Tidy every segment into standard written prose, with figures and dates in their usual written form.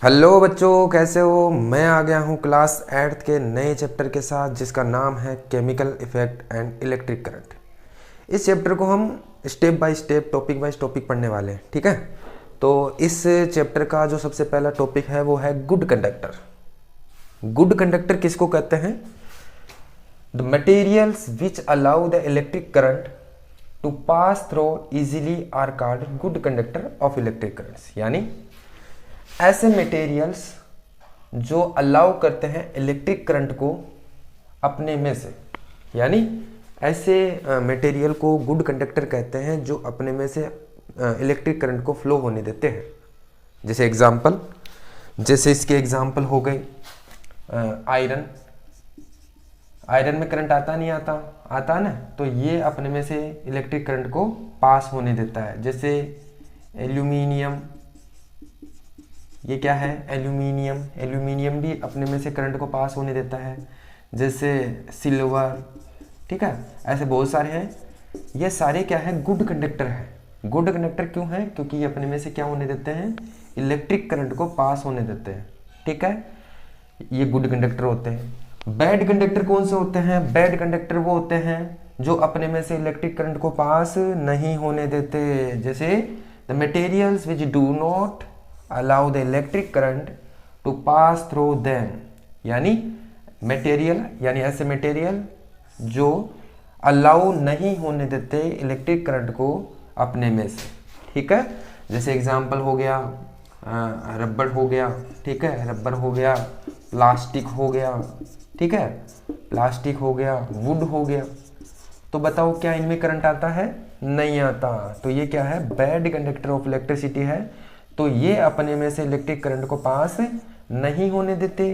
Hello बच्चों, कैसे हो। मैं आ गया हूँ क्लास 8th के नए चैप्टर के साथ जिसका नाम है chemical effect and electric current. इस चैप्टर को हम step by step topic wise topic पढ़ने वाले हैं, ठीक है। तो इस चैप्टर का जो सबसे पहला टॉपिक है वो है गुड कंडक्टर। गुड कंडक्टर किसको कहते हैं? The materials which allow the electric current to pass through easily are called good conductor of electric currents. यानी ऐसे मटेरियल्स जो अलाउ करते हैं इलेक्ट्रिक करंट को अपने में से, यानी ऐसे मटेरियल को गुड कंडक्टर कहते हैं जो अपने में से इलेक्ट्रिक करंट को फ्लो होने देते हैं। जैसे इसके एग्जांपल हो गए आयरन। आयरन में करंट आता नहीं आता ना, तो ये अपने में से इलेक्ट्रिक करंट को पास होने देता है। जैसे एल्यूमिनियम, ये क्या है? एल्यूमिनियम भी अपने में से करंट को पास होने देता है। जैसे सिल्वर, ठीक है, ऐसे बहुत सारे हैं। ये सारे क्या है? गुड कंडक्टर है। गुड कंडक्टर क्यों है? क्योंकि ये अपने में से क्या होने देते हैं? इलेक्ट्रिक करंट को पास होने देते हैं, ठीक है। ये गुड कंडक्टर होते हैं। बैड कंडक्टर कौन से होते हैं? बैड कंडक्टर वो होते हैं जो अपने में से इलेक्ट्रिक करंट को पास नहीं होने देते। जैसे the materials which do not allow the electric current to pass through them. यानी मटेरियल, यानी ऐसे मटेरियल जो अलाउ नहीं होने देते इलेक्ट्रिक करंट को अपने में से, ठीक है। जैसे एग्जांपल हो गया रबड़ हो गया, ठीक है, रबड़ हो गया, प्लास्टिक हो गया, ठीक है, प्लास्टिक हो गया, वुड हो गया। तो बताओ क्या इनमें करंट आता है? नहीं आता। तो ये क्या है? बैड कंडक्टर ऑफ इलेक्ट्रिसिटी है। तो ये अपने में से इलेक्ट्रिक करंट को पास नहीं होने देते,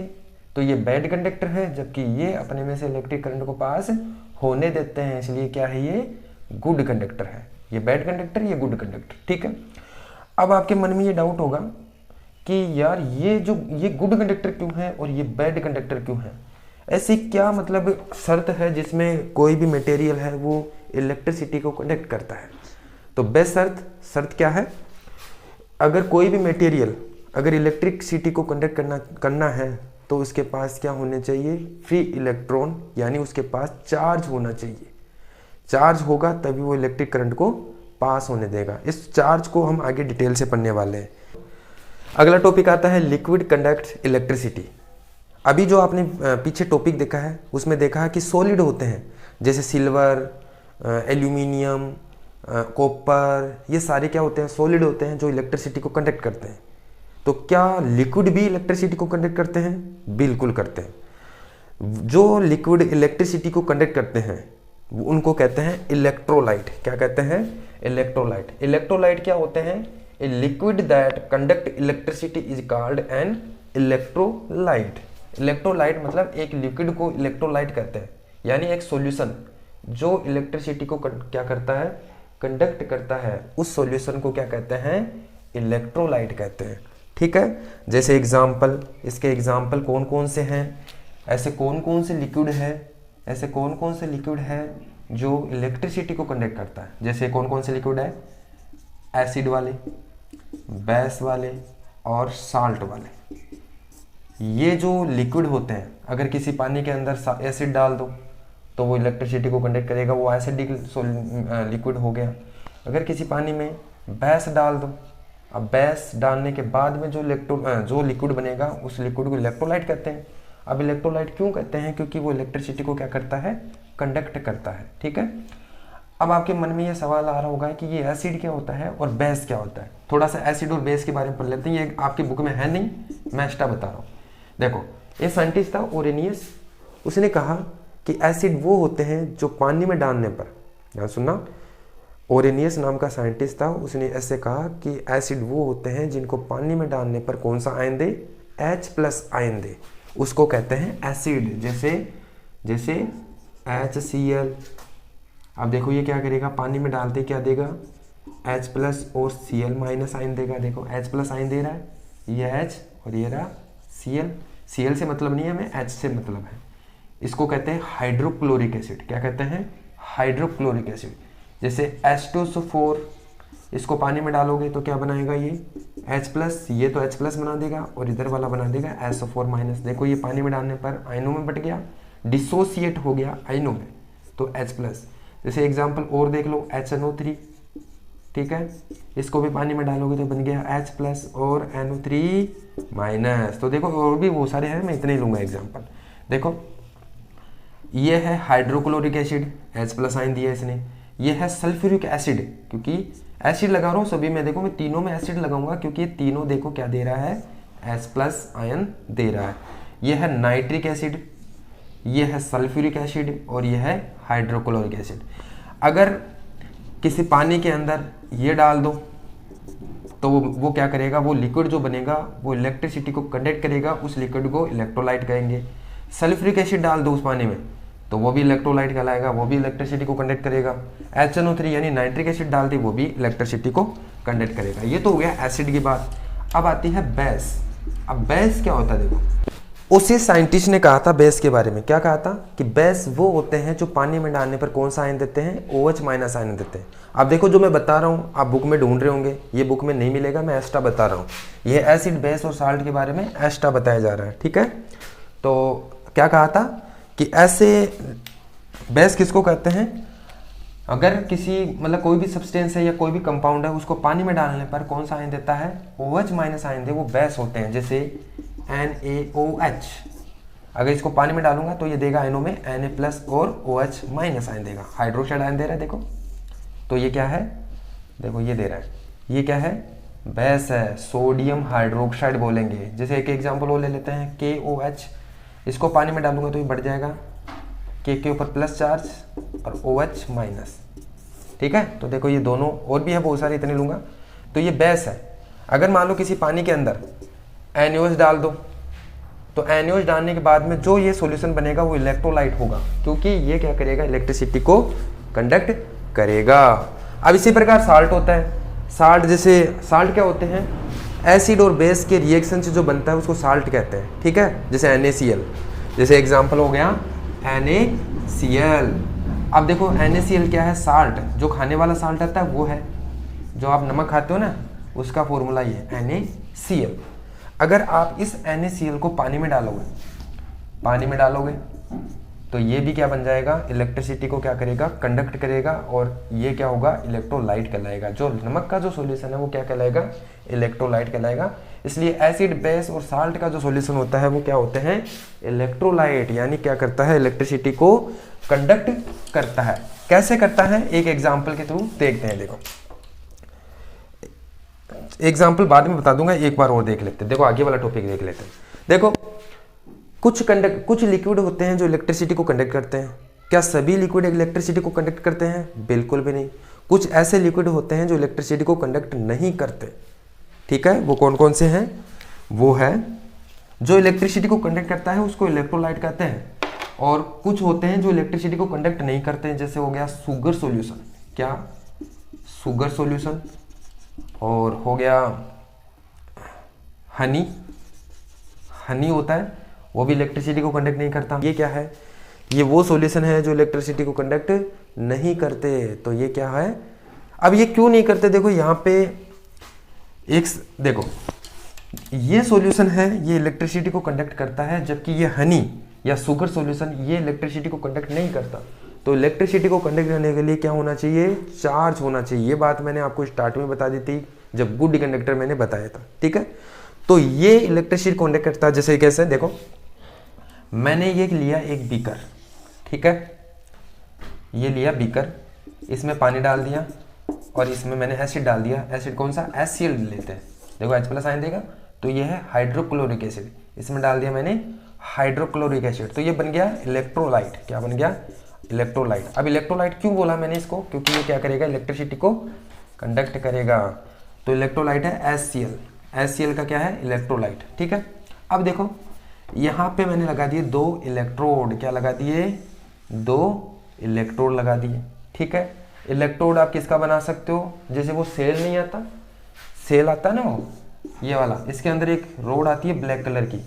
तो ये बैड कंडक्टर है। जबकि ये अपने में से इलेक्ट्रिक करंट को पास होने देते हैं, इसलिए क्या है? ये गुड कंडक्टर है। ये बैड कंडक्टर, ये गुड कंडक्टर, ठीक है। अब आपके मन में ये डाउट होगा कि यार ये गुड कंडक्टर क्यों है और ये बैड कंडक्टर क्यों है? ऐसी क्या मतलब शर्त है जिसमें कोई भी मटेरियल है वो इलेक्ट्रिसिटी को कंडक्ट करता है? तो बेस्ट शर्त क्या है? अगर कोई भी मटेरियल अगर इलेक्ट्रिसिटी को कंडक्ट करना है तो उसके पास क्या होने चाहिए? फ्री इलेक्ट्रॉन, यानी उसके पास चार्ज होना चाहिए। चार्ज होगा तभी वो इलेक्ट्रिक करंट को पास होने देगा। इस चार्ज को हम आगे डिटेल से पढ़ने वाले हैं। अगला टॉपिक आता है लिक्विड कंडक्ट इलेक्ट्रिसिटी। अभी जो आपने पीछे टॉपिक देखा है उसमें देखा है कि सॉलिड होते हैं, जैसे सिल्वर, एल्यूमिनियम, कॉपर, ये सारे क्या होते हैं? सॉलिड होते हैं जो इलेक्ट्रिसिटी को कंडक्ट करते हैं। तो क्या लिक्विड भी इलेक्ट्रिसिटी को कंडक्ट करते हैं? बिल्कुल करते हैं। जो लिक्विड इलेक्ट्रिसिटी को कंडक्ट करते हैं उनको कहते हैं इलेक्ट्रोलाइट। क्या कहते हैं? इलेक्ट्रोलाइट। इलेक्ट्रोलाइट क्या होते हैं? A liquid that conduct electricity is called an electrolyte. Electrolyte मतलब एक लिक्विड को इलेक्ट्रोलाइट कहते हैं, यानी एक सॉल्यूशन जो इलेक्ट्रिसिटी को क्या करता है? कंडक्ट करता है। उस सॉल्यूशन को क्या कहते हैं? इलेक्ट्रोलाइट कहते हैं, ठीक है। जैसे एग्जाम्पल, इसके एग्जाम्पल कौन कौन से हैं? ऐसे कौन कौन से लिक्विड है जो इलेक्ट्रिसिटी को कंडक्ट करता है? जैसे कौन कौन से लिक्विड है? एसिड वाले, बेस वाले और साल्ट वाले। ये जो लिक्विड होते हैं, अगर किसी पानी के अंदर एसिड डाल दो तो वो इलेक्ट्रिसिटी को कंडक्ट करेगा, वो एसिडिक लिक्विड हो गया। अगर किसी पानी में बेस डाल दो, अब बेस डालने के बाद में जो लिक्विड बनेगा उस लिक्विड को इलेक्ट्रोलाइट कहते हैं। अब इलेक्ट्रोलाइट क्यों कहते हैं? क्योंकि वो इलेक्ट्रिसिटी को क्या करता है? कंडक्ट करता है, ठीक है। अब आपके मन में ये सवाल आ रहा होगा कि ये एसिड क्या होता है और बेस क्या होता है। थोड़ा सा एसिड और बेस के बारे में पढ़ लेते हैं। ये आपकी बुक में है नहीं, मैं एक्स्ट्रा बता रहा हूँ। देखो, ये साइंटिस्ट था ओरेनियस, उसने कहा कि एसिड वो होते हैं जो पानी में डालने पर, ध्यान सुनना, ओरेनियस नाम का साइंटिस्ट था, उसने ऐसे कहा कि एसिड वो होते हैं जिनको पानी में डालने पर कौन सा आयन दे? H+ आयन दे, उसको कहते हैं एसिड। जैसे HCl। अब देखो ये क्या करेगा? पानी में डालते क्या देगा? H+ और Cl- आयन देगा। देखो H+ आयन दे रहा है, ये H और ये रहा Cl। Cl से मतलब नहीं है, हमें H से मतलब है। इसको कहते हैं हाइड्रोक्लोरिक एसिड। क्या कहते हैं? Hydrochloric acid. जैसे H2SO4 इसको पानी में डालोगे तो क्या बनाएगा ये H+, ये तो H+ बना देगा और इधर वाला बना देगा SO4-। देखो ये पानी में डालने पर आयनों में बट गया, डिसोसिएट हो गया आयनों में, तो H+। जैसे एग्जांपल और देख लो HNO3, ठीक है, इसको भी पानी में डालोगे तो बन गया H+ और NO3-। तो देखो और भी वो सारे हैं, मैं इतने ही लूँगा एग्जाम्पल। देखो ये है हाइड्रोक्लोरिक एसिड, H+ आयन दिया इसने। ये है सल्फ्यूरिक एसिड, क्योंकि एसिड लगा रहा हूँ सभी में, देखो मैं तीनों में एसिड लगाऊंगा क्योंकि ये तीनों देखो क्या दे रहा है, H+ आयन दे रहा है। ये है नाइट्रिक एसिड, ये है सल्फ्यूरिक एसिड और ये है हाइड्रोक्लोरिक एसिड। अगर किसी पानी के अंदर ये डाल दो तो वो क्या करेगा, वो लिक्विड जो बनेगा वो इलेक्ट्रिसिटी को कंडक्ट करेगा, उस लिक्विड को इलेक्ट्रोलाइट कहेंगे। सल्फ्यूरिक एसिड डाल दो उस पानी में तो वो भी इलेक्ट्रोलाइट कहलाएगा, वो भी इलेक्ट्रिसिटी को कंडक्ट करेगा। HNO3 यानी नाइट्रिक एसिड डाल दी, वो भी इलेक्ट्रिसिटी को कंडक्ट करेगा। ये तो हो गया एसिड की बात। अब आती है बेस। अब बेस क्या होता है, देखो उसी साइंटिस्ट ने कहा था बेस के बारे में, क्या कहा था कि बेस वो होते हैं जो पानी में डालने पर कौन सा आयन देते हैं, OH- आयन देते हैं। अब देखो जो मैं बता रहा हूँ आप बुक में ढूंढ रहे होंगे, ये बुक में नहीं मिलेगा, मैं एस्टा बता रहा हूँ। ये एसिड बेस और साल्ट के बारे में एस्टा बताया जा रहा है, ठीक है। तो क्या कहा था कि ऐसे बेस किसको कहते हैं, अगर किसी मतलब कोई भी सब्सटेंस है या कोई भी कंपाउंड है उसको पानी में डालने पर कौन सा आयन देता है, OH- आयन दे, वो बेस होते हैं। जैसे NaOH, अगर इसको पानी में डालूंगा तो ये देगा आयनों में Na+ और OH- आयन देगा। हाइड्रोक्साइड आयन दे रहा है देखो, तो ये क्या है, देखो ये दे रहा है, ये क्या है, बेस है, सोडियम हाइड्रोक्साइड बोलेंगे। जैसे एक एग्जांपल और ले लेते हैं KOH, इसको पानी में डालूंगा तो ये बढ़ जाएगा, K के ऊपर प्लस चार्ज और OH-, ठीक है। तो देखो ये दोनों और भी है बहुत सारे, इतने लूंगा। तो ये बेस है। अगर मान लो किसी पानी के अंदर NaOH डाल दो तो NaOH डालने के बाद में जो ये सॉल्यूशन बनेगा वो इलेक्ट्रोलाइट होगा, क्योंकि ये क्या करेगा, इलेक्ट्रिसिटी को कंडक्ट करेगा। अब इसी प्रकार साल्ट होता है। साल्ट, जैसे साल्ट क्या होते हैं, एसिड और बेस के रिएक्शन से जो बनता है उसको साल्ट कहते हैं, ठीक है। जैसे NaCl, जैसे एग्जांपल हो गया NaCl। अब देखो NaCl क्या है, साल्ट, जो खाने वाला साल्ट आता है वो है, जो आप नमक खाते हो ना उसका फॉर्मूला ये NaCl। अगर आप इस NaCl को पानी में डालोगे तो ये भी क्या बन जाएगा, इलेक्ट्रिसिटी को क्या करेगा, कंडक्ट करेगा, और ये क्या होगा, इलेक्ट्रोलाइट कहलाएगा। जो नमक का जो सॉल्यूशन है वो क्या कहलाएगा, इलेक्ट्रोलाइट कहलाएगा। इसलिए एसिड बेस और साल्ट का जो सॉल्यूशन होता है वो क्या होते हैं, इलेक्ट्रोलाइट, यानी क्या करता है, इलेक्ट्रिसिटी को कंडक्ट करता है। कैसे करता है, एक एग्जाम्पल के थ्रू देखते हैं। देखो एग्जाम्पल बाद में बता दूंगा, एक बार और देख लेते हैं। देखो आगे वाला टॉपिक देख लेते हैं। देखो कुछ लिक्विड होते हैं जो इलेक्ट्रिसिटी को कंडक्ट करते हैं। क्या सभी लिक्विड इलेक्ट्रिसिटी को कंडक्ट करते हैं, बिल्कुल भी नहीं। कुछ ऐसे लिक्विड होते हैं जो इलेक्ट्रिसिटी को कंडक्ट नहीं करते, ठीक है। वो कौन कौन से हैं, वो है जो इलेक्ट्रिसिटी को कंडक्ट करता है उसको इलेक्ट्रोलाइट कहते हैं, और कुछ होते हैं जो इलेक्ट्रिसिटी को कंडक्ट नहीं करते हैं। जैसे हो गया शुगर सॉल्यूशन, क्या, शुगर सॉल्यूशन, और हो गया हनी होता है, वो भी इलेक्ट्रिसिटी को कंडक्ट नहीं करता। ये क्या है, ये वो सॉल्यूशन है जो इलेक्ट्रिसिटी को कंडक्ट नहीं करते। तो ये क्या है, अब ये क्यों नहीं करते, देखो यहाँ पे एक, देखो ये सॉल्यूशन है, ये इलेक्ट्रिसिटी को कंडक्ट करता है, जबकि ये हनी या शुगर सॉल्यूशन ये इलेक्ट्रिसिटी को कंडक्ट नहीं करता। तो इलेक्ट्रिसिटी को कंडक्ट करने के लिए क्या होना चाहिए, चार्ज होना चाहिए। ये बात मैंने आपको स्टार्ट में बता दी थी जब गुड कंडक्टर मैंने बताया था, ठीक है। तो ये इलेक्ट्रिसिटी को कंडक्ट करता है। जैसे कैसे, देखो मैंने ये लिया एक बीकर, ठीक है, ये लिया बीकर, इसमें पानी डाल दिया और इसमें मैंने एसिड डाल दिया। एसिड कौन सा, HCl लेते हैं, देखो H+ आयन देगा, तो ये है हाइड्रोक्लोरिक एसिड, इसमें डाल दिया मैंने हाइड्रोक्लोरिक एसिड, तो ये बन गया इलेक्ट्रोलाइट। क्या बन गया, इलेक्ट्रोलाइट। अब इलेक्ट्रोलाइट क्यों बोला मैंने इसको, क्योंकि ये क्या करेगा, इलेक्ट्रिसिटी को कंडक्ट करेगा। तो इलेक्ट्रोलाइट है HCl का क्या है, इलेक्ट्रोलाइट, ठीक है। अब देखो यहाँ पे मैंने लगा दिए 2 इलेक्ट्रोड, क्या लगा दिए, 2 इलेक्ट्रोड लगा दिए, ठीक है। इलेक्ट्रोड आप किसका बना सकते हो, जैसे वो सेल नहीं आता, सेल आता है ना वो ये वाला, इसके अंदर एक रोड आती है ब्लैक कलर की,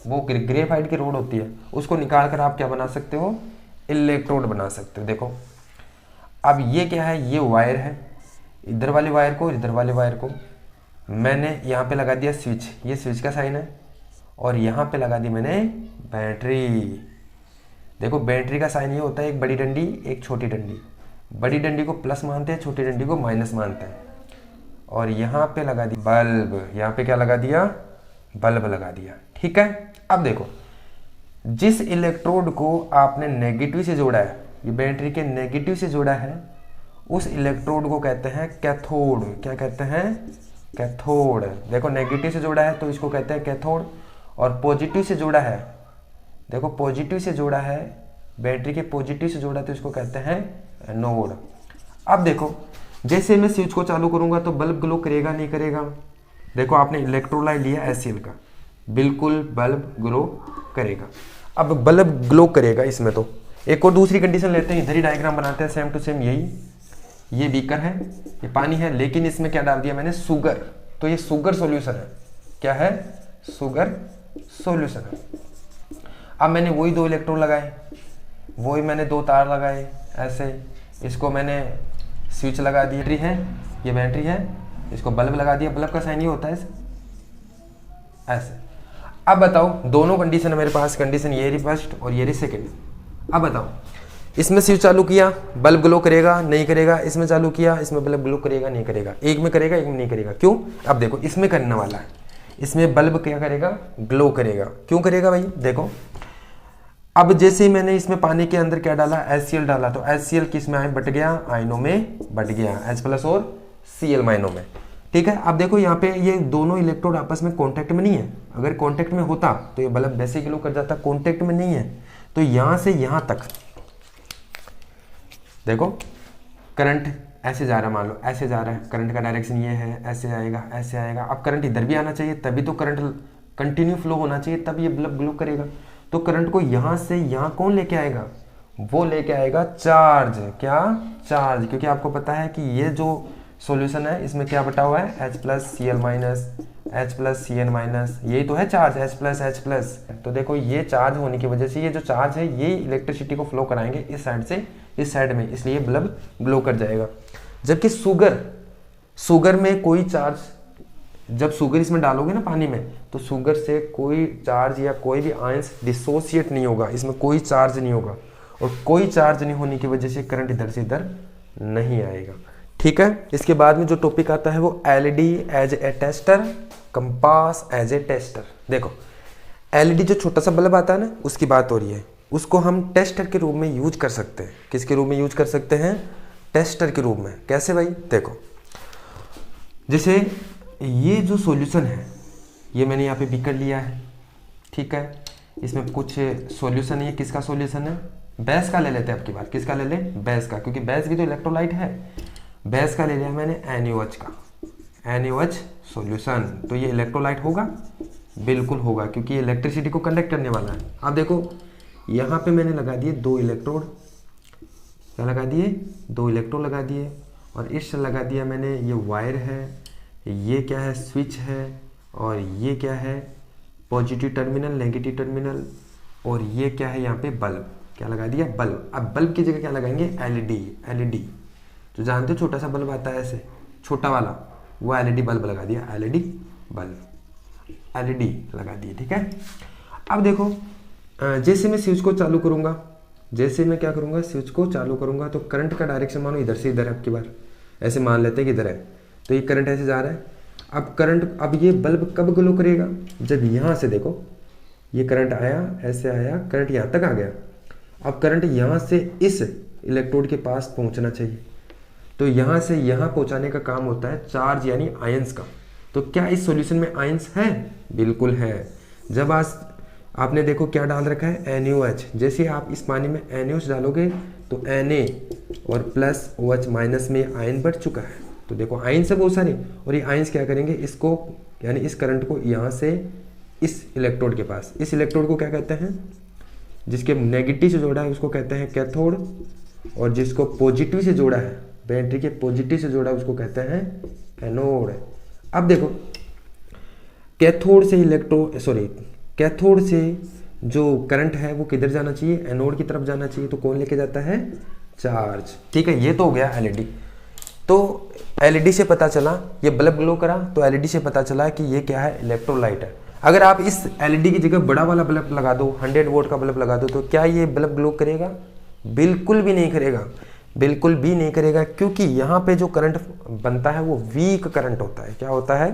वो ग्रेफाइट की रोड होती है, उसको निकाल कर आप क्या बना सकते हो, इलेक्ट्रोड बना सकते हो। देखो अब ये क्या है, ये वायर है, इधर वाले वायर को, इधर वाले वायर को मैंने यहाँ पे लगा दिया स्विच, ये स्विच का साइन है, और यहाँ पे लगा दी मैंने बैटरी। देखो बैटरी का साइन ये होता है, एक बड़ी डंडी एक छोटी डंडी, बड़ी डंडी को प्लस मानते हैं, छोटी डंडी को माइनस मानते हैं। और यहाँ पे लगा दी बल्ब, यहाँ पे क्या लगा दिया, बल्ब लगा दिया। ठीक है, अब देखो जिस इलेक्ट्रोड को आपने नेगेटिव से जोड़ा है, ये बैटरी के नेगेटिव से जोड़ा है, उस इलेक्ट्रोड को कहते हैं कैथोड। क्या कहते हैं, कैथोड। देखो नेगेटिव से जोड़ा है तो इसको कहते हैं कैथोड, और पॉजिटिव से जोड़ा है, देखो पॉजिटिव से जोड़ा है, बैटरी के पॉजिटिव से जोड़ा तो इसको कहते हैं एनोड। अब देखो जैसे मैं स्विच को चालू करूंगा तो बल्ब ग्लो करेगा नहीं करेगा। देखो आपने इलेक्ट्रोलाइट लिया HCl का, बिल्कुल बल्ब ग्लो करेगा। अब बल्ब ग्लो करेगा इसमें, तो एक और दूसरी कंडीशन लेते हैं, इधर ही डायग्राम बनाते हैं सेम टू सेम। यही ये बीकर है, ये पानी है, लेकिन इसमें क्या डाल दिया मैंने, शुगर। तो ये शुगर सॉल्यूशन है। क्या है, शुगर सॉल्यूशन है। अब मैंने वही 2 इलेक्ट्रोड लगाए, वही मैंने 2 तार लगाए ऐसे, इसको मैंने स्विच लगा दी, बैटरी है, ये बैटरी है, इसको बल्ब लगा दिया। बल्ब का साइन ये होता है ऐसे। अब बताओ दोनों कंडीशन है मेरे पास, कंडीशन ये रही फर्स्ट और ये रही सेकेंड। अब बताओ इसमें स्विच चालू किया, बल्ब ग्लो करेगा नहीं करेगा, इसमें चालू किया, इसमें बल्ब ग्लो करेगा नहीं करेगा, एक में करेगा एक में नहीं करेगा। क्यों, अब देखो इसमें करने वाला है, इसमें बल्ब क्या करेगा, ग्लो करेगा। क्यों करेगा भाई, देखो अब जैसे ही मैंने इसमें पानी के अंदर क्या डाला, HCl डाला, तो HCl किस में बट गया, आयनों में बट गया, H+ और Cl आयनों में। ठीक है, अब देखो यहाँ पे ये दोनों इलेक्ट्रोड आपस में कांटेक्ट में नहीं है। अगर कांटेक्ट में होता तो ये बल्ब वैसे ग्लो कर जाता, कांटेक्ट में नहीं है, तो यहाँ से यहाँ तक देखो करंट ऐसे जा रहा है, मान लो ऐसे जा रहा है, करंट का डायरेक्शन ये है, ऐसे आएगा ऐसे आएगा। अब करंट इधर भी आना चाहिए, तभी तो करंट कंटिन्यू फ्लो होना चाहिए, तब ये बल्ब ग्लो करेगा। तो करंट को यहाँ से यहाँ कौन लेके आएगा, वो लेके आएगा चार्ज। क्या, चार्ज। क्योंकि आपको पता है कि ये जो सॉल्यूशन है इसमें क्या बटा हुआ है, H+Cl-, H+Cn-, यही तो है चार्ज, H+H+। तो देखो ये चार्ज होने की वजह से ये जो चार्ज है ये इलेक्ट्रिसिटी को फ्लो कराएंगे इस साइड से इस साइड में, इसलिए बल्ब ग्लो कर जाएगा। जबकि शुगर में कोई चार्ज, जब शुगर इसमें डालोगे ना पानी में, तो शुगर से कोई चार्ज या कोई भी आयंस डिसोसिएट नहीं होगा, इसमें कोई चार्ज नहीं होगा, और कोई चार्ज नहीं होने की वजह से करंट इधर से इधर नहीं आएगा। ठीक है, इसके बाद में जो टॉपिक आता है वो LED as a tester, compass as a tester. देखो LED जो छोटा सा बल्ब आता है ना, उसकी बात हो रही है, उसको हम टेस्टर के रूप में यूज कर सकते हैं। किसके रूप में यूज कर सकते हैं, टेस्टर के रूप में। कैसे भाई, देखो जैसे ये जो सॉल्यूशन है ये मैंने यहाँ पे बीकर लिया है, ठीक है, इसमें कुछ सॉल्यूशन है, ये किसका सॉल्यूशन है, बेस का ले लेते हैं। अब की बार किसका ले लें, बेस का, क्योंकि बेस भी तो इलेक्ट्रोलाइट है। बेस का ले लिया मैंने NaOH का, NaOH सॉल्यूशन। तो ये इलेक्ट्रोलाइट होगा, बिल्कुल होगा, क्योंकि ये इलेक्ट्रिसिटी को कंडक्ट करने वाला है। अब देखो यहाँ पे मैंने लगा दिए 2 इलेक्ट्रोड, क्या लगा दिए, 2 इलेक्ट्रोड लगा दिए, और इस लगा दिया मैंने, ये वायर है, ये क्या है, स्विच है, और ये क्या है, पॉजिटिव टर्मिनल नेगेटिव टर्मिनल, और ये क्या है यहाँ पे बल्ब, क्या लगा दिया, बल्ब। अब बल्ब की जगह क्या लगाएंगे, LED जो जानते हो छोटा सा बल्ब आता है ऐसे छोटा वाला, वो LED बल्ब लगा दिया, LED बल्ब, LED लगा दिए। ठीक है, अब देखो जैसे मैं स्विच को चालू करूंगा, जैसे मैं क्या करूंगा, स्विच को चालू करूंगा, तो करंट का डायरेक्शन मानो इधर से इधर है। अब की बार ऐसे मान लेते हैं कि इधर है, तो ये करंट ऐसे जा रहा है। अब करंट, अब ये बल्ब कब ग्लो करेगा, जब यहाँ से देखो ये करंट आया, ऐसे आया, करंट यहाँ तक आ गया। अब करंट यहाँ से इस इलेक्ट्रोड के पास पहुँचना चाहिए, तो यहाँ से यहाँ पहुँचाने का काम होता है चार्ज यानी आयंस का। तो क्या इस सॉल्यूशन में आयंस है, बिल्कुल है। जब आज आपने देखो क्या डाल रखा है, NaOH, जैसे आप इस पानी में NaOH डालोगे तो Na और प्लस OH माइनस में आयन बढ़ चुका है। तो देखो आयन से बहुत सारे, और ये आयंस क्या करेंगे, इसको यानी इस करंट को यहाँ से इस इलेक्ट्रोड के पास, इस इलेक्ट्रोड को क्या कहते हैं, जिसके नेगेटिव से जोड़ा है उसको कहते हैं कैथोड, और जिसको पॉजिटिव से जोड़ा है, बैटरी के पॉजिटिव से जोड़ा है, उसको कहते हैं एनोड। अब देखो कैथोड से जो करंट है वो किधर जाना चाहिए, एनोड की तरफ जाना चाहिए। तो कौन लेके जाता है, चार्ज। ठीक है, ये तो हो गया LED। तो एलईडी से पता चला, ये बल्ब ग्लो करा तो एलईडी से पता चला कि ये क्या है, इलेक्ट्रोलाइट है। अगर आप इस एलईडी की जगह बड़ा वाला बल्ब लगा दो, 100 वोल्ट का बल्ब लगा दो, तो क्या ये बल्ब ग्लो करेगा? बिल्कुल भी नहीं करेगा, बिल्कुल भी नहीं करेगा, क्योंकि यहाँ पे जो करंट बनता है वो वीक करंट होता है। क्या होता है?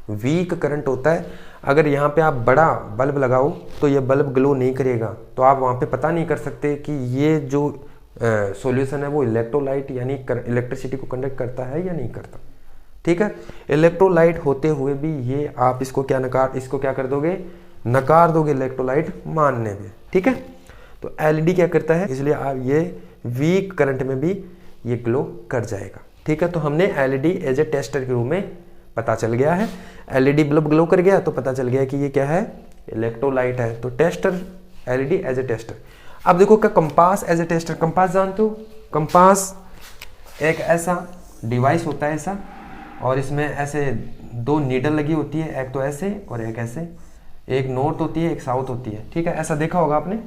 वीक करंट होता है। अगर यहाँ पे आप बड़ा बल्ब लगाओ तो ये बल्ब ग्लो नहीं करेगा, तो आप वहाँ पे पता नहीं कर सकते कि ये जो सॉल्यूशन है वो इलेक्ट्रोलाइट यानी इलेक्ट्रिसिटी को कंडक्ट करता है या नहीं करता। ठीक है, इलेक्ट्रोलाइट होते हुए भी ये आप इसको क्या कर दोगे, नकार दोगे इलेक्ट्रोलाइट मानने में। ठीक है, तो एलईडी क्या करता है, इसलिए आप ये वीक करंट में भी ये ग्लो कर जाएगा। ठीक है, तो हमने एलईडी एज ए टेस्टर के रूप में पता चल गया है, एलईडी बल्ब ग्लो कर गया तो पता चल गया कि ये क्या है, इलेक्ट्रोलाइट है। तो tester, LED as a tester. अब देखो क्या compass as a tester, compass जानते हो? कंपास एक ऐसा डिवाइस होता है ऐसा, और इसमें ऐसे 2 नीडल लगी होती है, एक तो ऐसे और एक ऐसे, एक नॉर्थ होती है एक साउथ होती है। ठीक है, ऐसा देखा होगा आपने,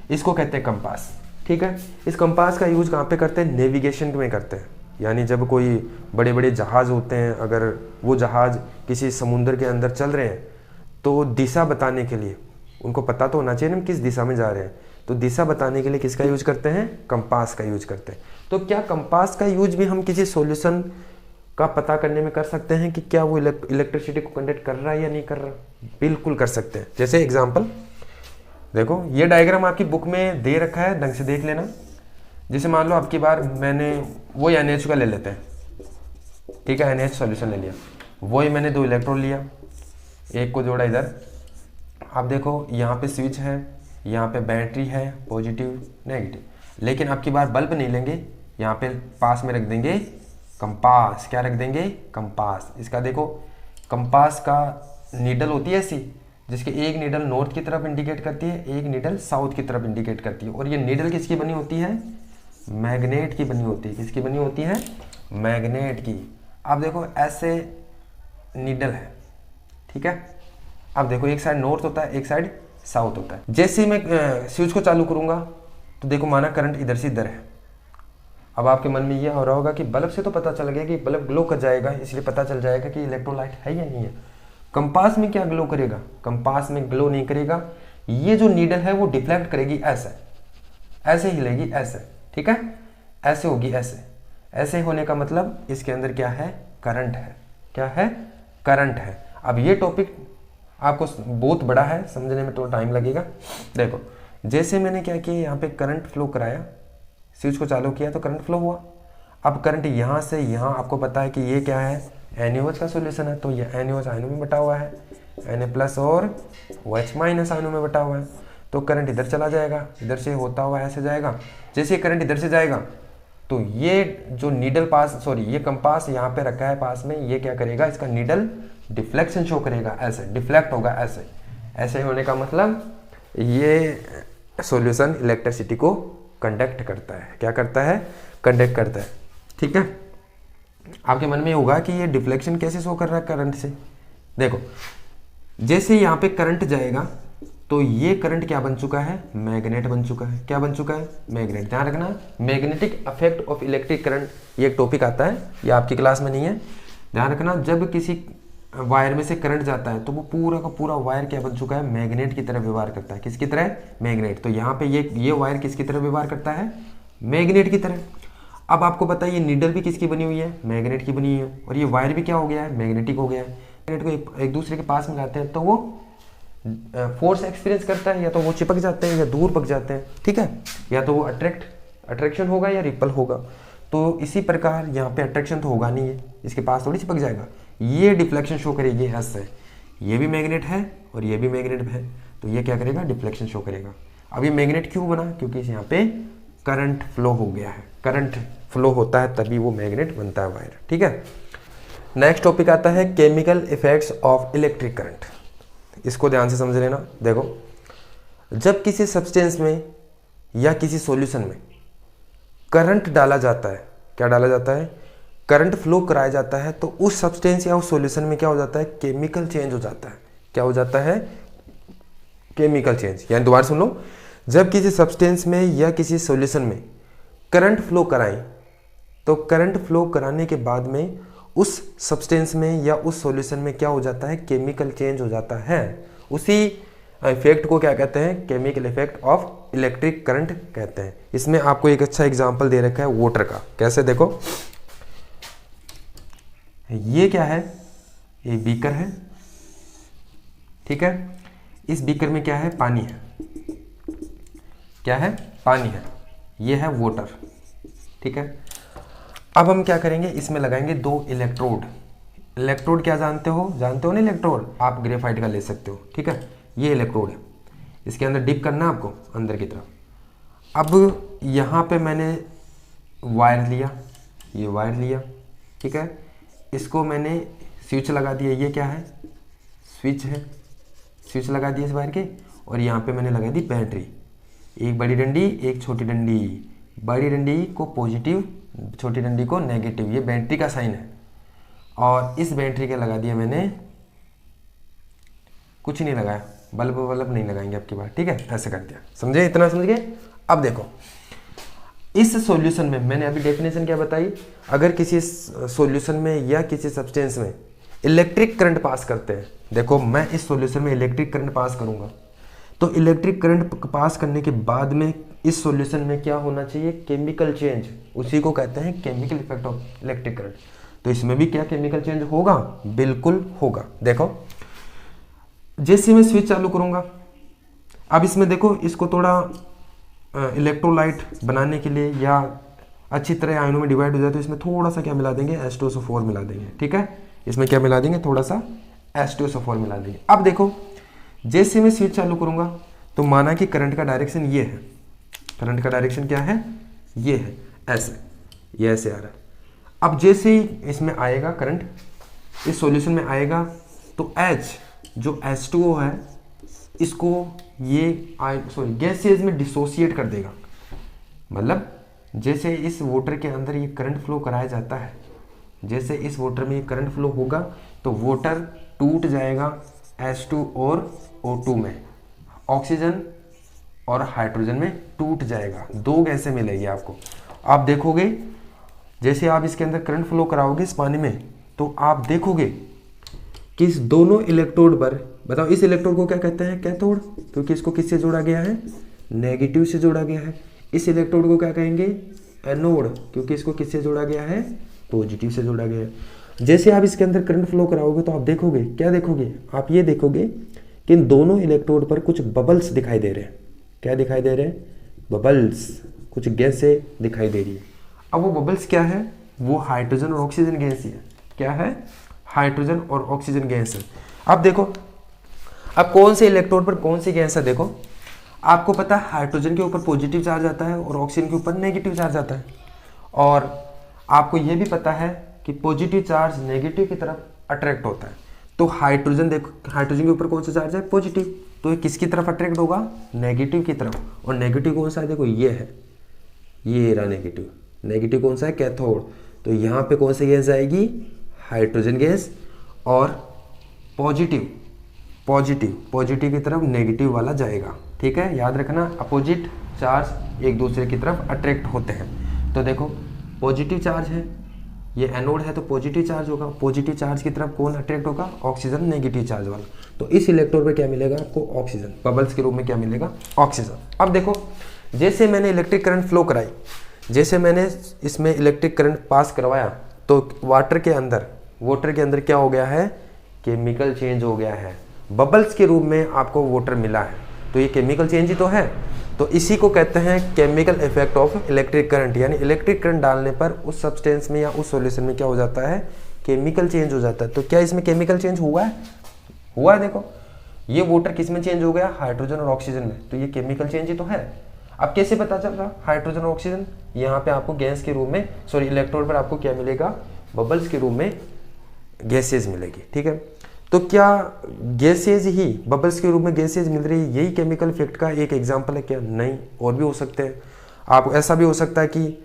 इसको कहते हैं कंपास। ठीक है, इस कंपास का यूज कहाँ पे करते हैं? नेविगेशन में करते हैं। यानी जब कोई बड़े बड़े जहाज होते हैं, अगर वो जहाज किसी समुद्र के अंदर चल रहे हैं तो दिशा बताने के लिए उनको पता तो होना चाहिए ना किस दिशा में जा रहे हैं, तो दिशा बताने के लिए किसका यूज करते हैं? कंपास का यूज करते हैं। तो क्या कंपास का यूज भी हम किसी सॉल्यूशन का पता करने में कर सकते हैं कि क्या वो इलेक्ट्रिसिटी को कंडक्ट कर रहा है या नहीं कर रहा? बिल्कुल कर सकते हैं। जैसे एग्जांपल देखो, ये डायग्राम आपकी बुक में दे रखा है, ढंग से देख लेना। जैसे मान लो आपकी बार मैंने वो NH का ले लेते हैं, ठीक है, NH सॉल्यूशन ले लिया, वही मैंने 2 इलेक्ट्रॉन लिया, एक को जोड़ा इधर। आप देखो यहाँ पे स्विच है, यहाँ पे बैटरी है, पॉजिटिव नेगेटिव, लेकिन अब की बार बल्ब नहीं लेंगे, यहाँ पे पास में रख देंगे कंपास। क्या रख देंगे? कंपास। इसका देखो, कंपास का नीडल होती है ऐसी, जिसके एक नीडल नॉर्थ की तरफ इंडिकेट करती है, एक नीडल साउथ की तरफ इंडिकेट करती है। और ये नीडल किसकी बनी होती है? मैग्नेट की बनी होती है। किसकी बनी होती है? मैग्नेट की। अब देखो ऐसे नीडल है, ठीक है। अब देखो एक साइड नॉर्थ होता है, एक साइड साउथ होता है। जैसे ही मैं स्विच को चालू करूंगा तो देखो माना करंट इधर से इधर है। अब आपके मन में यह हो रहा होगा कि बल्ब से तो पता चल गया कि बल्ब ग्लो कर जाएगा, इसलिए पता चल जाएगा कि इलेक्ट्रोलाइट है या नहीं है। कंपास में क्या ग्लो करेगा? कंपास में ग्लो नहीं करेगा। ये जो नीडल है वो डिफ्लेक्ट करेगी ऐसे, ऐसे हिलेगी ऐसे, ठीक है, ऐसे होगी ऐसे। ऐसे होने का मतलब इसके अंदर क्या है? करंट है। क्या है? करंट है। अब ये टॉपिक आपको बहुत बड़ा है, समझने में थोड़ा टाइम लगेगा। देखो जैसे मैंने क्या किया, यहाँ पे करंट फ्लो कराया, स्विच को चालू किया तो करंट फ्लो हुआ। अब करंट यहाँ से यहाँ, आपको पता है कि ये क्या है? NaOH का सॉल्यूशन है, तो ये NaOH आयनों में बटा हुआ है, Na+ और OH- आयनों में बटा हुआ है। तो करंट इधर चला जाएगा, इधर से होता हुआ ऐसे जाएगा। जैसे करंट इधर से जाएगा तो ये जो नीडल ये कंपास यहाँ पे रखा है पास में, ये क्या करेगा? इसका नीडल डिफ्लेक्शन शो करेगा, ऐसे डिफ्लेक्ट होगा ऐसे। ऐसे होने का मतलब ये सॉल्यूशन इलेक्ट्रिसिटी को कंडक्ट करता है। क्या करता है? कंडक्ट करता है, ठीक है। आपके मन में होगा कि ये डिफ्लेक्शन कैसे शो कर रहा है करंट से। देखो जैसे यहाँ पे करंट जाएगा तो ये करंट क्या बन चुका है? मैग्नेट बन चुका है। क्या बन चुका है? मैग्नेट। ध्यान रखना, magnetic effect of electric current, ये एक टॉपिक आता है, ये आपकी क्लास में नहीं है। ध्यान रखना, जब किसी वायर में से करंट जाता है तो वो पूरा का पूरा वायर क्या बन चुका है? मैग्नेट की तरह व्यवहार करता है। किसकी तरह? मैग्नेट। तो यहाँ पे ये वायर किसकी तरह व्यवहार करता है? मैग्नेट की तरह। अब आपको पता है ये नीडल भी किसकी बनी हुई है? मैग्नेट की बनी हुई है। और ये वायर भी क्या हो गया है? मैग्नेटिक हो गया है। मैग्नेट को एक दूसरे के पास में लाते हैं तो वो फोर्स एक्सपीरियंस करता है, या तो वो चिपक जाते हैं या दूर पक जाते हैं, ठीक है, या तो वो अट्रैक्शन होगा या रिपल होगा। तो इसी प्रकार यहाँ पे अट्रैक्शन तो होगा नहीं है, इसके पास थोड़ी चिपक जाएगा, ये डिफ्लेक्शन शो करेगी ऐसे। ये भी मैग्नेट है और ये भी मैग्नेट है, तो ये क्या करेगा? डिफ्लेक्शन शो करेगा। अब ये मैग्नेट क्यों बना? क्योंकि यहाँ पे करंट फ्लो हो गया है। करंट फ्लो होता है तभी वो मैग्नेट बनता है वायर, ठीक है। नेक्स्ट टॉपिक आता है chemical effects of electric current. इसको ध्यान से समझ लेना। देखो जब किसी सब्सटेंस में या किसी सॉल्यूशन में करंट डाला जाता है, क्या डाला जाता है? करंट फ्लो कराया जाता है, तो उस सब्सटेंस या उस सॉल्यूशन में क्या हो जाता है? केमिकल चेंज हो जाता है। क्या हो जाता है? Chemical change. यानी दोबारा सुन लो, जब किसी सब्सटेंस में या किसी सॉल्यूशन में करंट फ्लो कराएं तो करंट फ्लो कराने के बाद में उस सब्सटेंस में या उस सॉल्यूशन में क्या हो जाता है, केमिकल चेंज हो जाता है। उसी इफेक्ट को क्या कहते हैं, chemical effect of electric current कहते हैं। इसमें आपको एक अच्छा एग्जांपल दे रखा है वाटर का। कैसे, देखो ये क्या है, ये बीकर है, ठीक है। इस बीकर में क्या है, पानी है, क्या है, पानी है, ये है वाटर, ठीक है। अब हम क्या करेंगे, इसमें लगाएंगे 2 इलेक्ट्रोड। इलेक्ट्रोड क्या जानते हो ना, इलेक्ट्रोड आप ग्रेफाइट का ले सकते हो, ठीक है। ये इलेक्ट्रोड है, इसके अंदर डिप करना है आपको अंदर की तरफ। अब यहाँ पे मैंने वायर लिया, ये वायर लिया, ठीक है। इसको मैंने स्विच लगा दिया, ये क्या है, स्विच है, स्विच लगा दिया इस वायर के। और यहाँ पे मैंने लगा दी बैटरी, एक बड़ी डंडी एक छोटी डंडी, बड़ी डंडी को पॉजिटिव, छोटी डंडी को नेगेटिव, ये बैटरी का साइन है। और इस बैटरी के लगा दिया मैंने, कुछ नहीं लगाया, बल्ब नहीं लगाएंगे आपकी बात, ठीक है, ऐसे कर दिया, समझे, इतना समझ गए। अब देखो इस सॉल्यूशन में मैंने अभी डेफिनेशन क्या बताई, अगर किसी सॉल्यूशन में या किसी सब्सटेंस में इलेक्ट्रिक करंट पास करते हैं, देखो मैं इस सॉल्यूशन में इलेक्ट्रिक करंट पास करूंगा, तो इलेक्ट्रिक करंट पास करने के बाद में इस सॉल्यूशन में क्या होना चाहिए, केमिकल चेंज, उसी को कहते हैं chemical effect of electric current. तो इसमें भी क्या केमिकल चेंज होगा, बिल्कुल होगा। देखो जैसे मैं स्विच चालू करूंगा, अब इसमें देखो, इसको थोड़ा इलेक्ट्रोलाइट बनाने के लिए या अच्छी तरह आयनों में डिवाइड हो जाए तो इसमें थोड़ा सा क्या मिला देंगे, H2SO4 मिला देंगे, ठीक है। इसमें क्या मिला देंगे, थोड़ा सा H2SO4 मिला देंगे। अब देखो जैसे मैं स्विच चालू करूंगा तो माना कि करंट का डायरेक्शन ये है, करंट का डायरेक्शन क्या है, ये है, ऐसे, ये ऐसे आ रहा है। अब जैसे ही इसमें आएगा करंट, इस सॉल्यूशन में आएगा, तो H जो H2O है इसको ये गैसेज में डिसोसिएट कर देगा। मतलब जैसे इस वाटर के अंदर ये करंट फ्लो कराया जाता है, जैसे इस वाटर में ये करंट फ्लो होगा तो वाटर टूट जाएगा H2 और O2 में, ऑक्सीजन और हाइड्रोजन में टूट जाएगा, 2 गैसें मिलेगी आपको। आप देखोगे जैसे आप इसके अंदर करंट फ्लो कराओगे इस पानी में, तो आप देखोगे कि इस दोनों इलेक्ट्रोड पर, बताओ इस इलेक्ट्रोड को क्या कहते हैं, कैथोड, क्योंकि इसको किससे जोड़ा गया है, नेगेटिव से जोड़ा गया है। इस इलेक्ट्रोड को क्या कहेंगे, एनोड, क्योंकि इसको किससे जोड़ा गया है, पॉजिटिव से जोड़ा गया है। जैसे आप इसके अंदर करंट फ्लो कराओगे तो आप देखोगे, क्या देखोगे, आप ये देखोगे कि इन दोनों इलेक्ट्रोड पर कुछ बबल्स दिखाई दे रहे हैं। क्या दिखाई दे रहे हैं, बबल्स, कुछ गैसें दिखाई दे रही है। अब वो बबल्स क्या है, वो हाइड्रोजन और ऑक्सीजन गैस ही है। क्या है, हाइड्रोजन और ऑक्सीजन गैस है। अब देखो, अब कौन से इलेक्ट्रोड पर कौन सी गैस है, देखो आपको पता है हाइड्रोजन के ऊपर पॉजिटिव चार्ज आता है और ऑक्सीजन के ऊपर नेगेटिव चार्ज आता है। और आपको यह भी पता है कि पॉजिटिव चार्ज नेगेटिव की तरफ अट्रैक्ट होता है। तो हाइड्रोजन, देखो हाइड्रोजन के ऊपर कौन सा चार्ज है, पॉजिटिव, तो ये किसकी तरफ अट्रैक्ट होगा, नेगेटिव की तरफ। और नेगेटिव कौन सा है, देखो ये है, ये रहा नेगेटिव, नेगेटिव कौन सा है, कैथोड। तो यहाँ पे कौन सी गैस आएगी, हाइड्रोजन गैस। और पॉजिटिव, पॉजिटिव की तरफ नेगेटिव वाला जाएगा, ठीक है, याद रखना, अपोजिट चार्ज एक दूसरे की तरफ अट्रैक्ट होते हैं। तो देखो पॉजिटिव चार्ज है, ये एनोड है तो पॉजिटिव चार्ज होगा, पॉजिटिव चार्ज की तरफ कौन अट्रैक्ट होगा, ऑक्सीजन, नेगेटिव चार्ज वाला। तो इस इलेक्ट्रोड पे क्या मिलेगा आपको, ऑक्सीजन, बबल्स के रूप में क्या मिलेगा, ऑक्सीजन। अब देखो जैसे मैंने इलेक्ट्रिक करंट फ्लो कराई, जैसे मैंने इसमें इलेक्ट्रिक करंट पास करवाया, तो वाटर के अंदर क्या हो गया है, केमिकल चेंज हो गया है, बबल्स के रूप में आपको वाटर मिला है। तो ये केमिकल चेंज ही तो है। तो इसी को कहते हैं chemical effect of electric current, यानी इलेक्ट्रिक करंट डालने पर उस सब्सटेंस में या उस सॉल्यूशन में क्या हो जाता है, केमिकल चेंज हो जाता है। तो क्या इसमें केमिकल चेंज हुआ है, हुआ है। देखो ये वाटर किस में चेंज हो गया, हाइड्रोजन और ऑक्सीजन में, तो ये केमिकल चेंज ही तो है। अब कैसे पता चल रहा, हाइड्रोजन और ऑक्सीजन, यहाँ पे आपको गैस के रूप में, सॉरी इलेक्ट्रोड पर आपको क्या मिलेगा, बबल्स के रूप में गैसेज मिलेगी, ठीक है। तो क्या गैसेज ही, बबल्स के रूप में गैसेज मिल रही है, यही केमिकल इफेक्ट का एक एग्जांपल है क्या, नहीं, और भी हो सकते हैं। आप ऐसा भी हो सकता है कि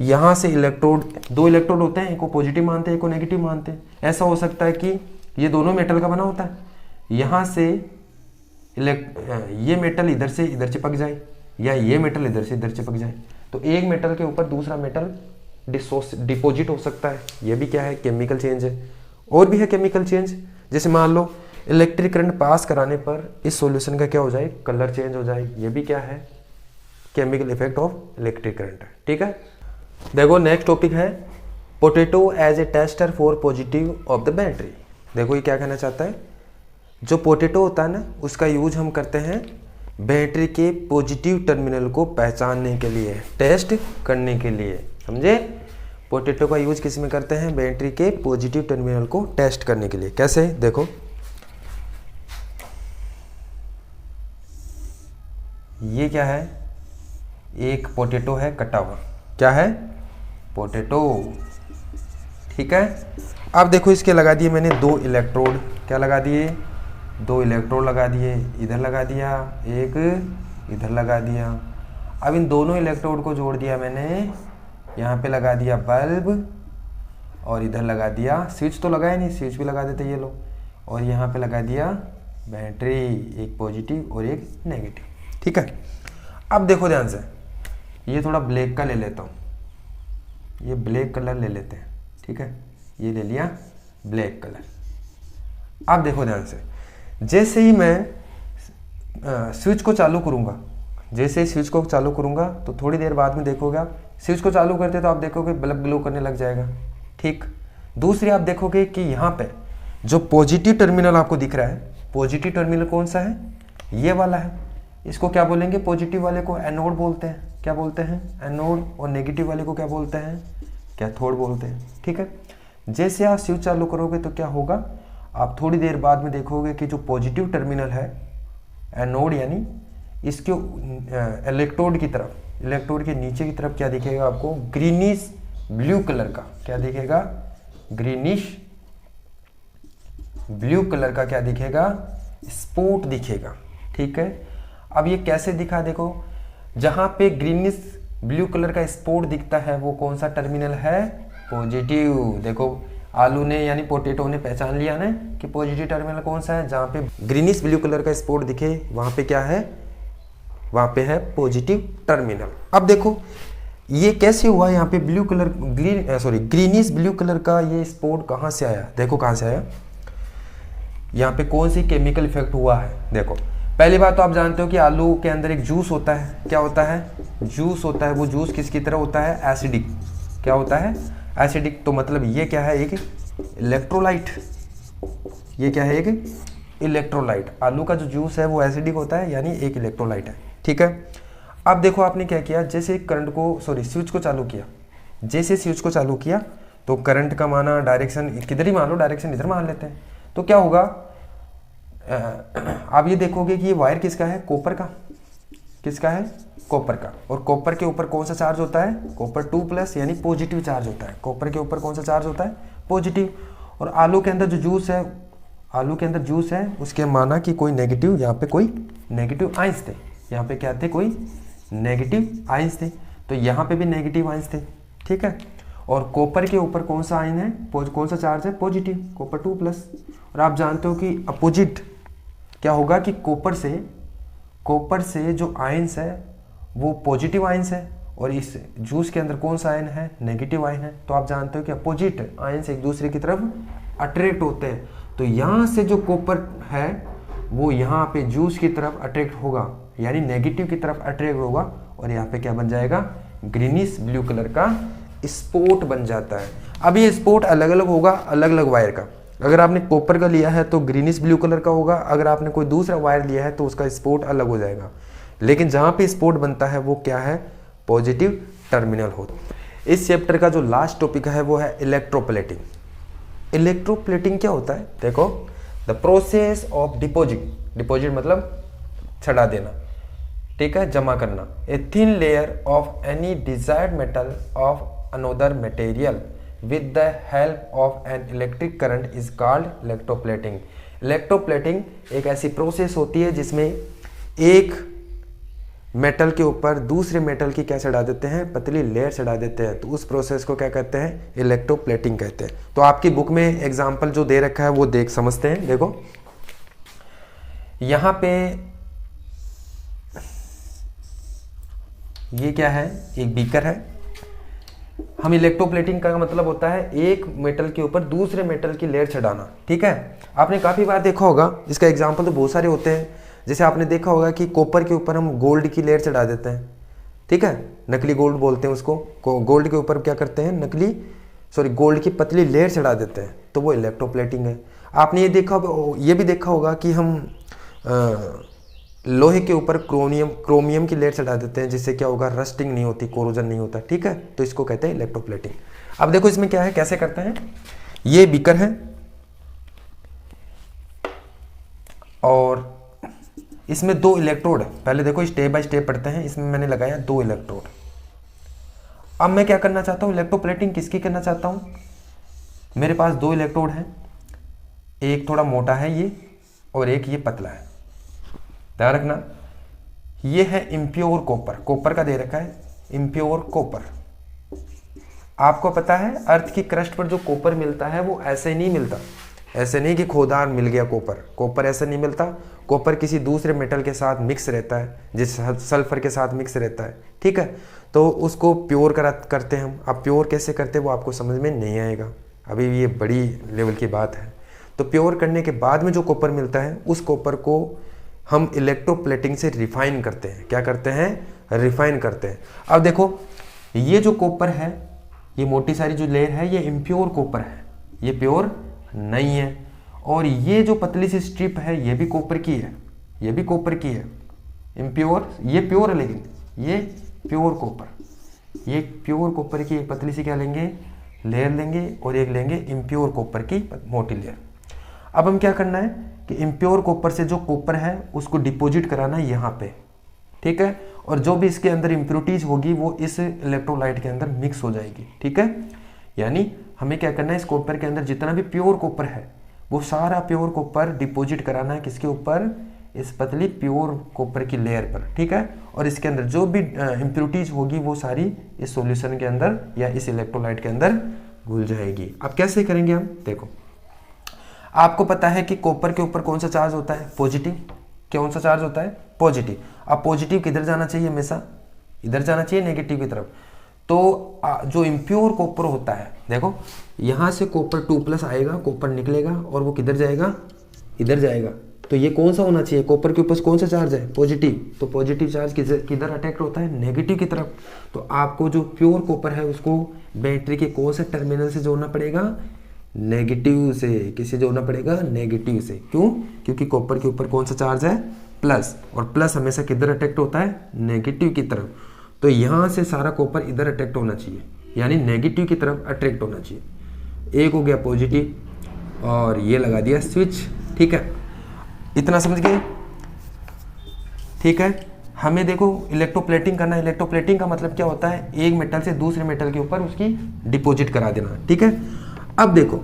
यहाँ से इलेक्ट्रोड, 2 इलेक्ट्रोड होते हैं, एक को पॉजिटिव मानते हैं एक को नेगेटिव मानते हैं। ऐसा हो सकता है कि ये दोनों मेटल का बना होता है, यहाँ से ये मेटल इधर से चिपक जाए, या ये मेटल इधर से इधर चिपक जाए, तो एक मेटल के ऊपर दूसरा मेटल डिपोजिट हो सकता है, ये भी क्या है, केमिकल चेंज है। और भी है केमिकल चेंज, जैसे मान लो इलेक्ट्रिक करंट पास कराने पर इस सॉल्यूशन का क्या हो जाए, कलर चेंज हो जाए, ये भी क्या है, chemical effect of electric current है। ठीक है, देखो नेक्स्ट टॉपिक है potato as a tester for positive of the battery. देखो ये क्या कहना चाहता है, जो पोटैटो होता है ना, उसका यूज हम करते हैं बैटरी के पॉजिटिव टर्मिनल को पहचानने के लिए, टेस्ट करने के लिए, समझे। पोटैटो का यूज किस में करते हैं, बैटरी के पॉजिटिव टर्मिनल को टेस्ट करने के लिए। कैसे, देखो ये क्या है, एक पोटैटो है कटा हुआ, क्या है, पोटैटो। ठीक है, अब देखो इसके लगा दिए मैंने 2 इलेक्ट्रोड, क्या लगा दिए, 2 इलेक्ट्रोड लगा दिए, इधर लगा दिया, एक इधर लगा दिया। अब इन दोनों इलेक्ट्रोड को जोड़ दिया मैंने, यहाँ पे लगा दिया बल्ब और इधर लगा दिया, स्विच तो लगाया नहीं, स्विच भी लगा देते ये लो, और यहाँ पे लगा दिया बैटरी, एक पॉजिटिव और एक नेगेटिव। ठीक है, अब देखो ध्यान से, ये थोड़ा ब्लैक का ले लेता हूँ, ये ब्लैक कलर ले लेते हैं। ठीक है, ये ले लिया ब्लैक कलर। अब देखो ध्यान से, जैसे ही मैं स्विच को चालू करूँगा, जैसे ही स्विच को चालू करूँगा तो थोड़ी देर बाद में देखोगे आप, स्विच को चालू करते तो आप देखोगे बल्ब ग्लो करने लग जाएगा। ठीक, दूसरी आप देखोगे कि यहाँ पे जो पॉजिटिव टर्मिनल आपको दिख रहा है, पॉजिटिव टर्मिनल कौन सा है, ये वाला है, इसको क्या बोलेंगे, पॉजिटिव वाले को एनोड बोलते हैं, क्या बोलते हैं, एनोड, और नेगेटिव वाले को क्या बोलते हैं, कैथोड बोलते हैं। ठीक है, जैसे आप स्विच चालू करोगे तो क्या होगा, आप थोड़ी देर बाद में देखोगे कि जो पॉजिटिव टर्मिनल है एनोड, यानी इसके इलेक्ट्रोड की तरफ, इलेक्ट्रोड के नीचे की तरफ क्या दिखेगा आपको, ग्रीनिश ब्लू कलर का, क्या दिखेगा, ग्रीनिश ब्लू कलर का क्या दिखेगा, स्पॉट दिखेगा। ठीक है, अब ये कैसे दिखा, देखो जहां पे ग्रीनिश ब्लू कलर का स्पॉट दिखता है वो कौन सा टर्मिनल है, पॉजिटिव। देखो आलू ने यानी पोटैटो ने पहचान लिया ना कि पॉजिटिव टर्मिनल कौन सा है, जहां पे ग्रीनिश ब्लू कलर का स्पॉट दिखे वहां पे क्या है, वहां पे है पॉजिटिव टर्मिनल। अब देखो ये कैसे हुआ, यहाँ पे blue colour greenish blue colour का ये स्पॉट कहाँ से आया, देखो कहाँ से आया, यहाँ पे कौन सी केमिकल इफेक्ट हुआ है। देखो पहली बात तो आप जानते हो कि आलू के अंदर एक जूस होता है, क्या होता है, जूस होता है, वो जूस किसकी तरह होता है, एसिडिक, क्या होता है, एसिडिक। तो मतलब ये क्या है, एक इलेक्ट्रोलाइट, ये क्या है, एक इलेक्ट्रोलाइट। आलू का जो जूस है वो एसिडिक होता है, यानी एक इलेक्ट्रोलाइट है। ठीक है, अब देखो आपने क्या किया, जैसे करंट को स्विच को चालू किया, जैसे स्विच को चालू किया तो करंट का माना डायरेक्शन किधर ही मान लो, डायरेक्शन इधर मान लेते हैं, तो क्या होगा, आप ये देखोगे कि ये वायर किसका है, कॉपर का, किसका है, कॉपर का। और कॉपर के ऊपर कौन सा चार्ज होता है, कॉपर 2+ यानी पॉजिटिव चार्ज होता है। कॉपर के ऊपर कौन सा चार्ज होता है, पॉजिटिव। और आलू के अंदर जो जूस है, आलू के अंदर जूस है, उसके माना कि कोई नेगेटिव, यहाँ पे कोई नेगेटिव आयंस थे, यहाँ पे क्या थे, कोई नेगेटिव आयंस थे, तो यहाँ पे भी नेगेटिव आयंस थे। ठीक है, और कॉपर के ऊपर कौन सा आयन है, कौन सा चार्ज है, पॉजिटिव, कॉपर 2+। और आप जानते हो कि अपोजिट क्या होगा कि कॉपर से जो आयंस है वो पॉजिटिव आयंस है, और इस जूस के अंदर कौन सा आयन है, नेगेटिव आयन है। तो आप जानते हो कि अपोजिट आयंस एक दूसरे की तरफ अट्रैक्ट होते हैं, तो यहाँ से जो कॉपर है वो यहाँ पे जूस की तरफ अट्रैक्ट होगा, यानी नेगेटिव की तरफ अट्रैक्ट होगा, और यहाँ पे क्या बन जाएगा, ग्रीनिश ब्लू कलर का स्पॉट बन जाता है। अब ये स्पॉट अलग अलग होगा, अलग अलग वायर का। अगर आपने कॉपर का लिया है तो ग्रीनिश ब्लू कलर का होगा, अगर आपने कोई दूसरा वायर लिया है तो उसका स्पॉट अलग हो जाएगा, लेकिन जहाँ पे स्पॉट बनता है वो क्या है, पॉजिटिव टर्मिनल होता है। इस चैप्टर का जो लास्ट टॉपिक है वो है इलेक्ट्रोप्लेटिंग। इलेक्ट्रोप्लेटिंग क्या होता है, देखो the process of deposit, deposit मतलब छड़ा देना, ठीक है, जमा करना, a thin layer of any desired metal of another material with the help of an electric current is called electroplating। Electroplating एक ऐसी प्रोसेस होती है जिसमें एक मेटल के ऊपर दूसरे मेटल की क्या चढ़ा देते हैं, पतली लेयर चढ़ा देते हैं, तो उस प्रोसेस को क्या कहते हैं, इलेक्ट्रोप्लेटिंग कहते हैं। तो आपकी बुक में एग्जाम्पल जो दे रखा है वो देख समझते हैं। देखो यहाँ पे ये क्या है, एक बीकर है, हम इलेक्ट्रोप्लेटिंग का मतलब होता है एक मेटल के ऊपर दूसरे मेटल की लेयर चढ़ाना। ठीक है, आपने काफ़ी बार देखा होगा, इसका एग्जाम्पल तो बहुत सारे होते हैं। जैसे आपने देखा होगा कि कॉपर के ऊपर हम गोल्ड की लेयर चढ़ा देते हैं। ठीक है, नकली गोल्ड बोलते हैं उसको। गोल्ड के ऊपर क्या करते हैं, गोल्ड की पतली लेयर चढ़ा देते हैं, तो वो इलेक्ट्रोप्लेटिंग है। आपने ये भी देखा होगा कि हम लोहे के ऊपर क्रोमियम की लेयर चढ़ा देते हैं, जिससे क्या होगा, रस्टिंग नहीं होती, कोरोजन नहीं होता। ठीक है, तो इसको कहते हैं इलेक्ट्रोप्लेटिंग। अब देखो इसमें क्या है, कैसे करते हैं। ये बीकर है और इसमें 2 इलेक्ट्रोड है। पहले देखो स्टेप बाय स्टेप पढ़ते हैं। इसमें मैंने लगाया 2 इलेक्ट्रोड। अब मैं क्या करना चाहता हूँ, इलेक्ट्रोप्लेटिंग किसकी करना चाहता हूँ। मेरे पास 2 इलेक्ट्रोड हैं, एक थोड़ा मोटा है ये और एक ये पतला है। ध्यान रखना, ये है इम्प्योर कॉपर, कॉपर का दे रखा है इम्प्योर कॉपर। आपको पता है अर्थ की क्रस्ट पर जो कॉपर मिलता है वो ऐसे नहीं मिलता, ऐसे नहीं कि खोदान मिल गया कॉपर ऐसे नहीं मिलता। कॉपर किसी दूसरे मेटल के साथ मिक्स रहता है, जिस सल्फर के साथ मिक्स रहता है। ठीक है, तो उसको प्योर करते हैं हम। अब प्योर कैसे करते हैं वो आपको समझ में नहीं आएगा, अभी ये बड़ी लेवल की बात है। तो प्योर करने के बाद में जो कॉपर मिलता है, उस कॉपर को हम इलेक्ट्रोप्लेटिंग से रिफाइन करते हैं। क्या करते हैं, रिफाइन करते हैं। अब देखो ये जो कॉपर है, ये मोटी सारी जो लेयर है, ये इम्प्योर कॉपर है, ये प्योर नहीं है। और ये जो पतली सी स्ट्रिप है, ये भी कॉपर की है, ये भी कॉपर की है। इम्प्योर, ये प्योर है, लेकिन ये प्योर कॉपर, ये प्योर कॉपर की एक पतली सी क्या लेंगे, लेयर लेंगे, और एक लेंगे इम्प्योर कॉपर की मोटी लेयर। अब हम क्या करना है कि इम्प्योर कॉपर से जो कॉपर है उसको डिपॉजिट कराना है यहाँ पे। ठीक है, और जो भी इसके अंदर इम्प्योरिटीज होगी वो इस इलेक्ट्रोलाइट के अंदर मिक्स हो जाएगी। ठीक है, यानी हमें क्या करना है, इस कॉपर के अंदर जितना भी प्योर कॉपर है वो सारा प्योर कॉपर डिपॉजिट कराना है किसके ऊपर, इस पतली प्योर कॉपर की लेयर पर। ठीक है, और इसके अंदर जो भी इम्प्योरिटीज होगी वो सारी इस सॉल्यूशन के अंदर या इस इलेक्ट्रोलाइट के अंदर घुल जाएगी। अब कैसे करेंगे हम, देखो आपको पता है कि कॉपर के ऊपर कौन सा चार्ज होता है, पॉजिटिव। कौन सा चार्ज होता है, पॉजिटिव। अब पॉजिटिव किधर जाना चाहिए, हमेशा इधर जाना चाहिए, नेगेटिव की तरफ। तो जो इम्प्योर कॉपर होता है, देखो यहाँ से कॉपर 2+ आएगा, कॉपर निकलेगा और वो किधर जाएगा, इधर जाएगा। तो ये कौन सा होना चाहिए, कॉपर के ऊपर कौन सा चार्ज है, पॉजिटिव। तो पॉजिटिव चार्ज किधर अट्रैक्ट होता है, नेगेटिव की तरफ। तो आपको जो प्योर कॉपर है उसको बैटरी के कौन से टर्मिनल से जोड़ना पड़ेगा, नेगेटिव से। किसे जोड़ना पड़ेगा, नेगेटिव से। क्यों, क्योंकि कॉपर के ऊपर कौन सा चार्ज है, प्लस, और प्लस हमेशा किधर अट्रैक्ट होता है, नेगेटिव की तरफ। तो यहाँ से सारा कॉपर इधर अट्रैक्ट होना चाहिए, यानी नेगेटिव की तरफ अट्रैक्ट होना चाहिए। एक हो गया पॉजिटिव और ये लगा दिया स्विच। ठीक है, इतना समझ गए। ठीक है, हमें देखो इलेक्ट्रोप्लेटिंग करना है। इलेक्ट्रोप्लेटिंग का मतलब क्या होता है, एक मेटल से दूसरे मेटल के ऊपर उसकी डिपॉजिट करा देना। ठीक है, अब देखो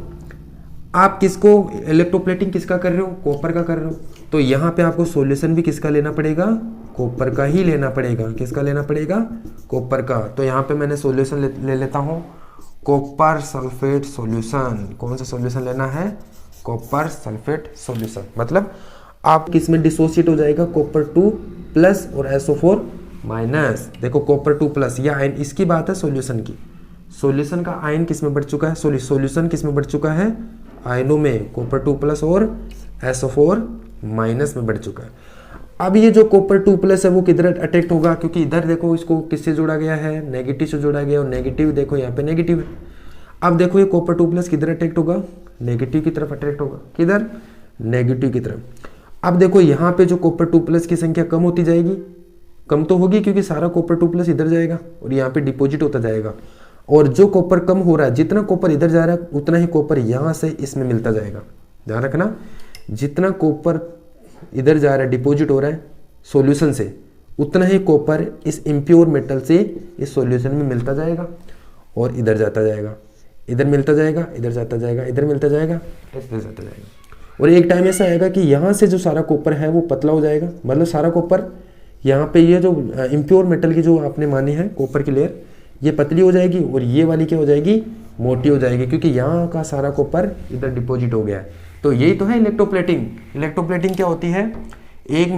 आप किसको इलेक्ट्रोप्लेटिंग किसका कर रहे हो, कॉपर का कर रहे हो, तो यहाँ पे आपको सॉल्यूशन भी किसका लेना पड़ेगा, कॉपर का ही लेना पड़ेगा। किसका लेना पड़ेगा, कॉपर का। तो यहाँ पे मैंने सॉल्यूशन ले लेता हूँ, कॉपर सल्फेट सॉल्यूशन। कौन सा सॉल्यूशन लेना है, कॉपर सल्फेट सॉल्यूशन। मतलब आप किसमें डिसोसिएट हो जाएगा, कॉपर 2+ और SO4-। देखो कॉपर 2+, यह आयन, इसकी बात है सॉल्यूशन की। सॉल्यूशन का आयन किस में बढ़ चुका है, सॉल्यूशन किस में बढ़ चुका है, आयनों में, कॉपर 2+ और SO4- में बढ़ चुका है। अब ये जो कॉपर 2+ है वो किधर अट्रैक्ट होगा, क्योंकि इधर देखो इसको किससे जोड़ा गया है, नेगेटिव से जोड़ा गया, और नेगेटिव देखो यहाँ पे नेगेटिव है। अब देखो ये कॉपर 2+ किधर अट्रैक्ट होगा, नेगेटिव की तरफ अट्रैक्ट होगा। किधर, नेगेटिव की तरफ। अब देखो यहाँ पे जो कॉपर 2+ की संख्या कम होती जाएगी, कम तो होगी क्योंकि सारा कॉपर 2+ इधर जाएगा और यहाँ पे डिपॉजिट होता जाएगा। और जो कॉपर कम हो रहा है, जितना कॉपर इधर जा रहा है उतना ही कॉपर यहाँ से इसमें मिलता जाएगा। ध्यान रखना, जितना कॉपर इधर जा रहा है, डिपॉजिट हो रहा है सॉल्यूशन से, उतना ही कॉपर इस इम्प्योर मेटल से इस सॉल्यूशन में मिलता जाएगा और इधर जाता जाएगा, इधर मिलता जाएगा, इधर जाता जाएगा, इधर मिलता जाएगा, इधर जाता जाएगा। और एक टाइम ऐसा आएगा कि यहाँ से जो सारा कॉपर है वो पतला हो जाएगा। मतलब सारा कॉपर यहाँ पे, ये जो इम्प्योर मेटल की जो आपने मानी है कॉपर की लेयर, ये पतली हो जाएगी और ये वाली क्या हो जाएगी, मोटी हो जाएगी, क्योंकि यहाँ का सारा कॉपर इधर डिपॉजिट हो गया है। तो यही तो है इलेक्ट्रोप्लेटिंग। इलेक्ट्रोप्लेटिंग क्या होती है, एक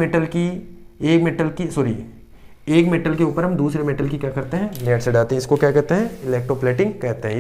एक मेटल के ऊपर हम दूसरे मेटल की क्या करते हैं, लेयर चढ़ाते हैं, इसको क्या कहते हैं, इलेक्ट्रोप्लेटिंग कहते हैं।